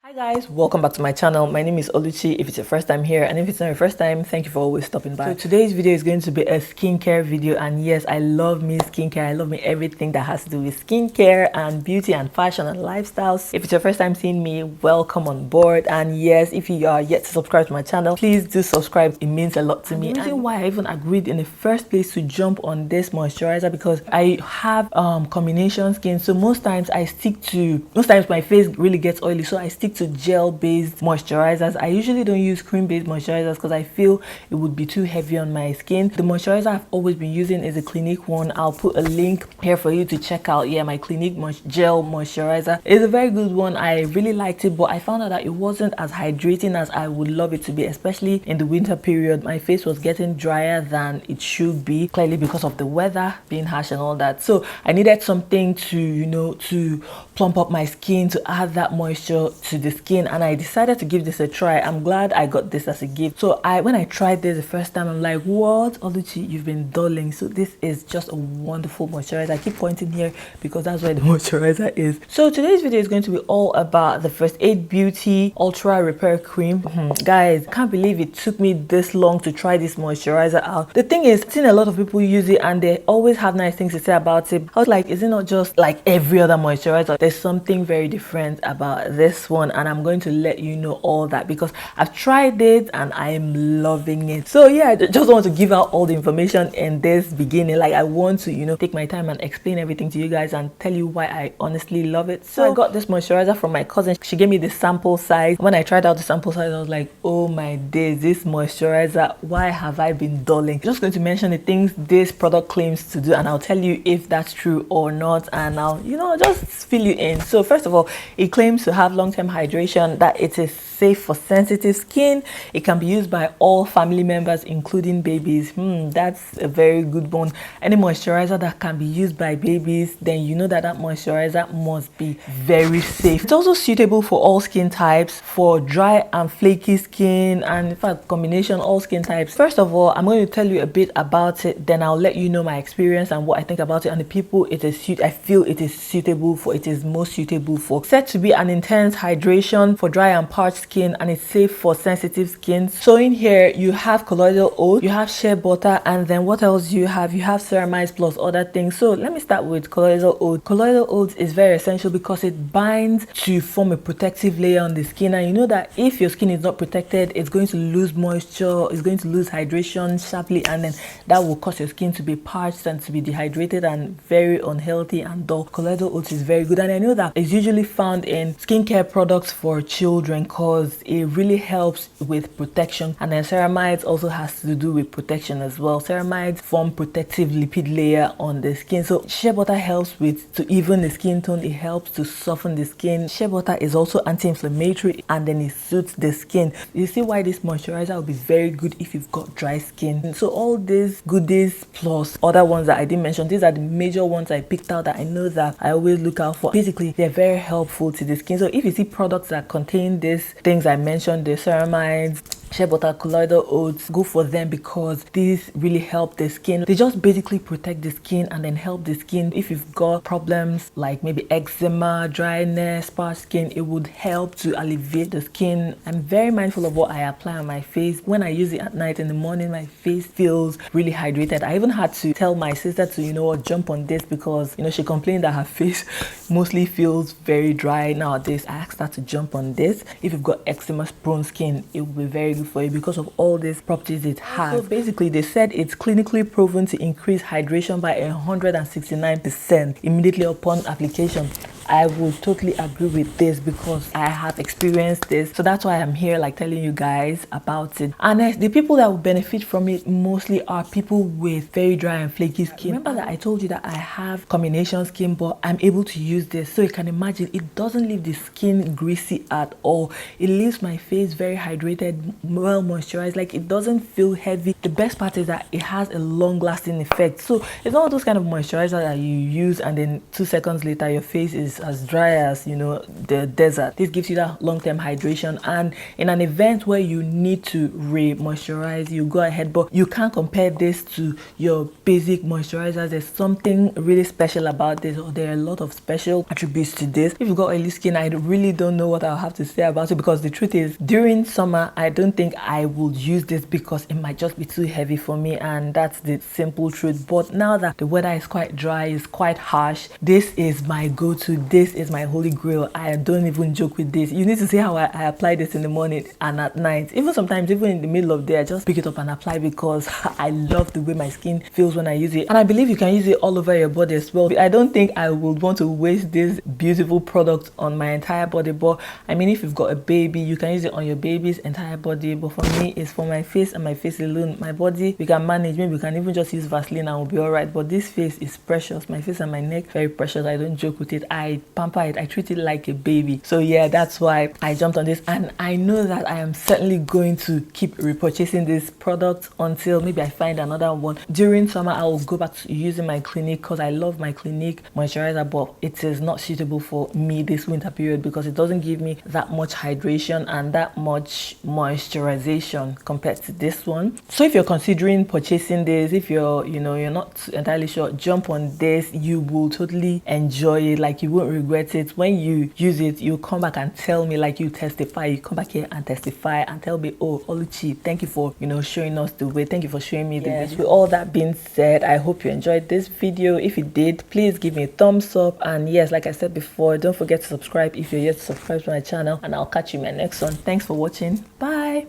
Hi guys, welcome back to my channel. My name is Oluchi if it's your first time here, and if it's not your first time, thank you for always stopping by. So today's video is going to be a skincare video, and yes, I love me skincare. I love me everything that has to do with skincare and beauty and fashion and lifestyles. If it's your first time seeing me, welcome on board. And yes, if you are yet to subscribe to my channel, please do subscribe. It means a lot to me. The reason why I even agreed in the first place to jump on this moisturizer, because I have combination skin, so most times my face really gets oily, so I stick to gel based moisturizers. I usually don't use cream based moisturizers because I feel it would be too heavy on my skin. The moisturizer I've always been using is a Clinique one. I'll put a link here for you to check out. Yeah, my Clinique gel moisturizer is a very good one. I really liked it, but I found out that it wasn't as hydrating as I would love it to be, especially in the winter period. My face was getting drier than it should be, clearly because of the weather being harsh and all that. So I needed something to plump up my skin, to add that moisture to the skin, and I decided to give this a try. I'm glad I got this as a gift. So when I tried this the first time, I'm like, what, Oluchi, you've been dulling. So this is just a wonderful moisturizer. I keep pointing here because that's where the moisturizer is. So today's video is going to be all about the First Aid Beauty Ultra Repair Cream. Guys, I can't believe it took me this long to try this moisturizer out. The thing is, I've seen a lot of people use it and they always have nice things to say about it. I was like, is it not just like every other moisturizer? There's something very different about this one, and I'm going to let you know all that because I've tried it and I'm loving it. So yeah, I just want to give out all the information in this beginning. Like, I want to take my time and explain everything to you guys and tell you why I honestly love it. So I got this moisturizer from my cousin. She gave me the sample size. When I tried out the sample size, I was like, oh my days, this moisturizer, why have I been dulling? I'm just going to mention the things this product claims to do, and I'll tell you if that's true or not, and I'll just fill you in. So first of all, it claims to have long-term hydration, that it is safe for sensitive skin. It can be used by all family members, including babies. That's a very good one. Any moisturizer that can be used by babies, then you know that moisturizer must be very safe. It's also suitable for all skin types, for dry and flaky skin, and in fact combination all skin types. First of all, I'm going to tell you a bit about it, then I'll let you know my experience and what I think about it and the people I feel it is suitable for. It is most suitable for. Said to be an intense hydration for dry and parched skin, and it's safe for sensitive skin. So in here you have colloidal oat, you have shea butter, and then what else you have? You have ceramides plus other things. So let me start with colloidal oat. Colloidal oat is very essential because it binds to form a protective layer on the skin, and you know that if your skin is not protected, it's going to lose moisture, it's going to lose hydration sharply, and then that will cause your skin to be parched and to be dehydrated and very unhealthy and dull. Colloidal oat is very good, and I know that it's usually found in skincare products for children because it really helps with protection, and then ceramides also has to do with protection as well. Ceramides form protective lipid layer on the skin, so shea butter helps to even the skin tone. It helps to soften the skin. Shea butter is also anti-inflammatory, and then it suits the skin. You see why this moisturizer will be very good if you've got dry skin. So all these goodies plus other ones that I didn't mention, these are the major ones I picked out that I know that I always look out for. Basically, they're very helpful to the skin. So if you see products that contain these things I mentioned, the ceramides, shea butter, colloidal oats, go for them because these really help the skin. They just basically protect the skin and then help the skin. If you've got problems like maybe eczema, dryness, parched skin, it would help to alleviate the skin. I'm very mindful of what I apply on my face. When I use it at night, in the morning, my face feels really hydrated. I even had to tell my sister to jump on this because she complained that her face mostly feels very dry nowadays. I asked her to jump on this. If you've got eczema prone skin, it will be very good for you because of all these properties it has. So basically, they said it's clinically proven to increase hydration by 169% immediately upon application. I would totally agree with this because I have experienced this, so that's why I'm here telling you guys about it. And the people that will benefit from it mostly are people with very dry and flaky skin. Remember that I told you that I have combination skin, but I'm able to use this, so you can imagine it doesn't leave the skin greasy at all. It leaves my face very hydrated, well moisturized. Like, it doesn't feel heavy. The best part is that it has a long-lasting effect. So it's not those kind of moisturizer that you use and then 2 seconds later your face is it's as dry as, you know, the desert. This gives you that long-term hydration, and in an event where you need to re-moisturize, you go ahead, but you can't compare this to your basic moisturizers. There's something really special about this, or there are a lot of special attributes to this. If you've got oily skin, I really don't know what I'll have to say about it, because the truth is, during summer I don't think I would use this because it might just be too heavy for me, and that's the simple truth. But now that the weather is quite dry, it's quite harsh, this is my go-to. This is my holy grail. I don't even joke with this. You need to see how I apply this in the morning and at night. Even sometimes, even in the middle of the day, I just pick it up and apply because I love the way my skin feels when I use it. And I believe you can use it all over your body as well. I don't think I would want to waste this beautiful product on my entire body, but I mean, if you've got a baby, you can use it on your baby's entire body. But for me, it's for my face and my face alone. My body, we can manage. Maybe we can even just use Vaseline and we'll be all right. But this face is precious. My face and my neck, very precious. I don't joke with it. I pamper it. I treat it like a baby. So yeah, that's why I jumped on this, and I know that I am certainly going to keep repurchasing this product until maybe I find another one. During summer, I will go back to using my Clinique because I love my Clinique moisturizer, but it is not suitable for me this winter period because it doesn't give me that much hydration and that much moisturization compared to this one. So if you're considering purchasing this, if you're, you know, you're not entirely sure, jump on this. You will totally enjoy it. Like, you won't regret it. When you use it, you'll come back and tell me, like, you testify. You come back here and testify and tell me, oh, Oluchi, thank you for, you know, showing us the way. Thank you for showing me the way. With all that being said, I hope you enjoyed this video. If you did, please give me a thumbs up, and yes, like I said before, don't forget to subscribe if you're yet to subscribe to my channel, and I'll catch you in my next one. Thanks for watching. Bye.